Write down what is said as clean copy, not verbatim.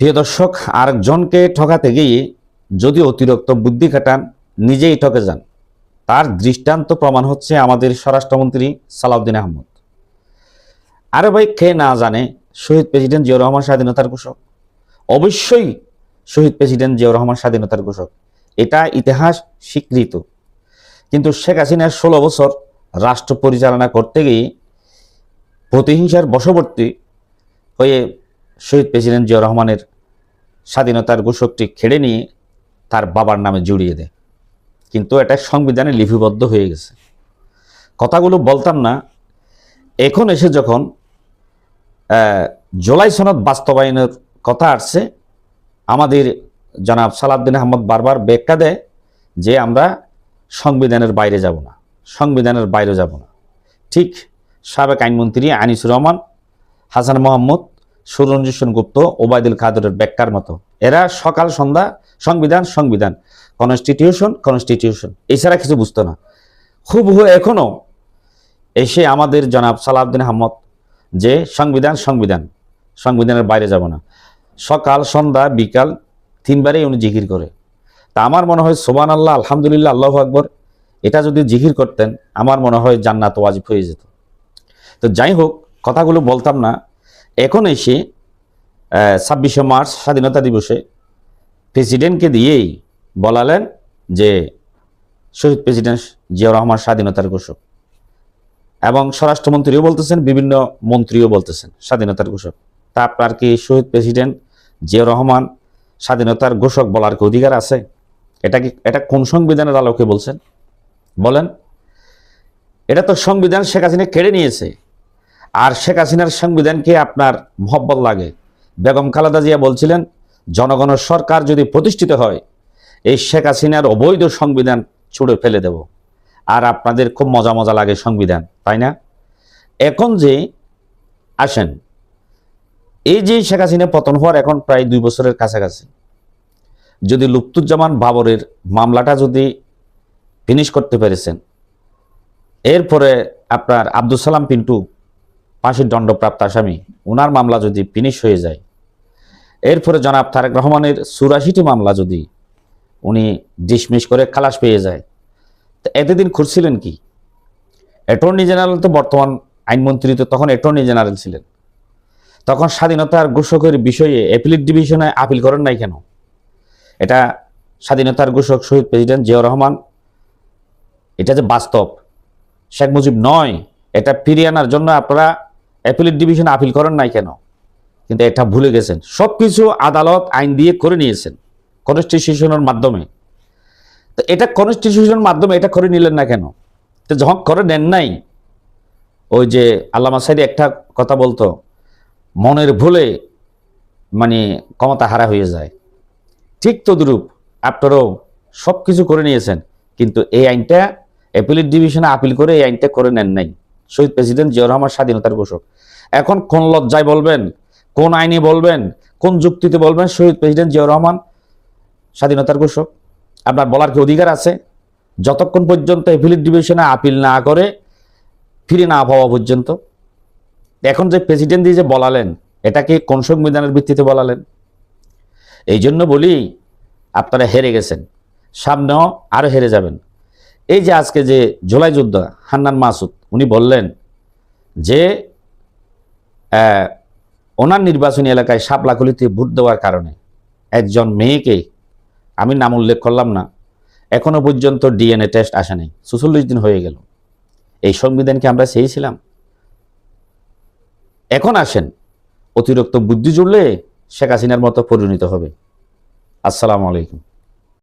প্রিয় দর্শক, আরেকজনকে ঠকাতে গিয়ে যদি অতিরিক্ত বুদ্ধি খাটান নিজেই ঠকে যান, তার দৃষ্টান্ত প্রমাণ হচ্ছে আমাদের স্বরাষ্ট্রমন্ত্রী সালাউদ্দিন আহমদ। আরে ভাই, কে না জানে শহীদ প্রেসিডেন্ট জিয়াউর রহমান স্বাধীনতার ঘোষক? অবশ্যই শহীদ প্রেসিডেন্ট জিয়াউর রহমান স্বাধীনতার ঘোষক, এটা ইতিহাস স্বীকৃত। কিন্তু শেখ হাসিনার 16 বছর রাষ্ট্র পরিচালনা করতে গিয়ে প্রতিহিংসার বশবর্তী হয়ে শহীদ প্রেসিডেন্ট জিয়াউর রহমানের স্বাধীনতার ঘোষকটি খেড়ে নিয়ে তার বাবার নামে জড়িয়ে দেয়। কিন্তু এটা সংবিধানে লিপিবদ্ধ হয়ে গেছে। কথাগুলো বলতাম না, এখন এসে যখন জুলাই সনদ বাস্তবায়নের কথা আসছে, আমাদের জনাব সালাউদ্দিন আহমদ বারবার ব্যাখ্যা দেয় যে আমরা সংবিধানের বাইরে যাব না, সংবিধানের বাইরে যাব না। ঠিক সাবেক আইনমন্ত্রী আনিসুর রহমান, হাসান মোহাম্মদ, সুরঞ্জন সেনগুপ্ত, ওবায়দুল কাদেরের ব্যাখ্যার মতো এরা সকাল সন্ধ্যা সংবিধান সংবিধান, কনস্টিটিউশন কনস্টিটিউশন, এছাড়া কিছু বুঝতো না। হুবহু এখনো এসে আমাদের জনাব সালাউদ্দিন আহমদ যে সংবিধান সংবিধান, সংবিধানের বাইরে যাব না, সকাল সন্ধ্যা বিকাল 3 বারেই উনি জিকির করে। তা আমার মনে হয় সুবহানাল্লাহ, আলহামদুলিল্লাহ, আল্লাহু আকবার, এটা যদি জিকির করতেন আমার মনে হয় জান্নাত ওয়াজিব হয়ে যেত। তো যাই হোক, কথাগুলো বলতাম না, এখন এসে 26শে মার্চ স্বাধীনতা দিবসে প্রেসিডেন্টকে দিয়েই বলালেন যে শহীদ প্রেসিডেন্ট জিয়াউর রহমান স্বাধীনতার ঘোষক, এবং স্বরাষ্ট্রমন্ত্রীও বলতেছেন, বিভিন্ন মন্ত্রীও বলতেছেন স্বাধীনতার ঘোষক। তা আপনার কি শহীদ প্রেসিডেন্ট জিয়াউর রহমান স্বাধীনতার ঘোষক বলার কি অধিকার আছে? এটা কোন সংবিধানের আলোকে বলছেন বলেন? এটা তো সংবিধান শেখ হাসিনা কেড়ে নিয়েছে। আর শেখ হাসিনার সংবিধানকে আপনার মহব্বত লাগে। বেগম খালেদা জিয়া বলছিলেন, জনগণের সরকার যদি প্রতিষ্ঠিত হয় এই শেখ হাসিনার অবৈধ সংবিধান ছুঁড়ে ফেলে দেব। আর আপনাদের খুব মজা মজা লাগে সংবিধান, তাই না? এখন যে আসেন, এই যে শেখ হাসিনা পতন হওয়ার এখন প্রায় 2 বছরের কাছাকাছি, যদি লুৎফুজ্জামান বাবরের মামলাটা যদি ফিনিশ করতে পেরেছেন, এরপরে আপনার আব্দুল সালাম পিন্টু ফাঁসির দণ্ডপ্রাপ্ত আসামি, ওনার মামলা যদি ফিনিশ হয়ে যায়, এরপরে জনাব তারেক রহমানের 84টি মামলা যদি উনি ডিসমিস করে খালাস পেয়ে যায়, তো এতদিন খুঁজছিলেন কি? অ্যাটর্নি জেনারেল তো বর্তমান আইনমন্ত্রী, তো তখন অ্যাটর্নি জেনারেল ছিলেন, তখন স্বাধীনতার ঘোষকের বিষয়ে অ্যাপিলেট ডিভিশনে আপিল করেন নাই কেন? এটা স্বাধীনতার ঘোষক শহীদ প্রেসিডেন্ট জিয়াউর রহমান, এটা যে বাস্তব, শেখ মুজিব নয়, এটা ফিরিয়ে আনার জন্য আপনারা অ্যাপিলেট ডিভিশনে আপিল করেন নাই কেন? কিন্তু এটা ভুলে গেছেন। সবকিছু আদালত আইন দিয়ে করে নিয়েছেন কনস্টিটিউশনের মাধ্যমে। তো এটা কনস্টিটিউশনের মাধ্যমে এটা করে নিলেন না কেন? তো যখন করে নেন নাই, ওই যে আল্লামা সাইদি একটা কথা বলতো, মনের ভুলে মানে ক্ষমতা হারা হয়ে যায়। ঠিক তদ্রূপ আপনারাও সব কিছু করে নিয়েছেন, কিন্তু এই আইনটা অ্যাপিলেট ডিভিশনে আপিল করে এই আইনটা করে নেন নাই। শহীদ প্রেসিডেন্ট জিয়াউর রহমান স্বাধীনতার ঘোষক। এখন কোন লজ্জায় বলবেন, কোন আইনে বলবেন, কোন যুক্তিতে বলবেন শহীদ প্রেসিডেন্ট জিয়াউর রহমান স্বাধীনতার ঘোষক? আপনার বলার কি অধিকার আছে? যতক্ষণ পর্যন্ত অ্যাপিলেট ডিভিশনে আপিল না করে ফিরে না পাওয়া পর্যন্ত। এখন যে প্রেসিডেন্ট দিয়ে যে বলালেন, এটা কি কোন সংবিধানের ভিত্তিতে বলালেন? এই জন্য বলি, আপনারা হেরে গেছেন, সামনেও আরো হেরে যাবেন। এই যে আজকে যে জুলাই যোদ্ধা হান্নান মাসুদ, উনি বললেন যে ওনার নির্বাচনী এলাকায় শাপলাখুলিতে ভোট দেওয়ার কারণে একজন মেয়েকে, আমি নাম উল্লেখ করলাম না, এখনো পর্যন্ত ডিএনএ টেস্ট আসে নাই। 46 দিন হয়ে গেল। এই সংবিধানকে আমরা চেয়েছিলাম? এখন আসেন, অতিরিক্ত বুদ্ধি জুড়লে শেখ হাসিনার মতো পরিণত হবে। আসসালামু আলাইকুম।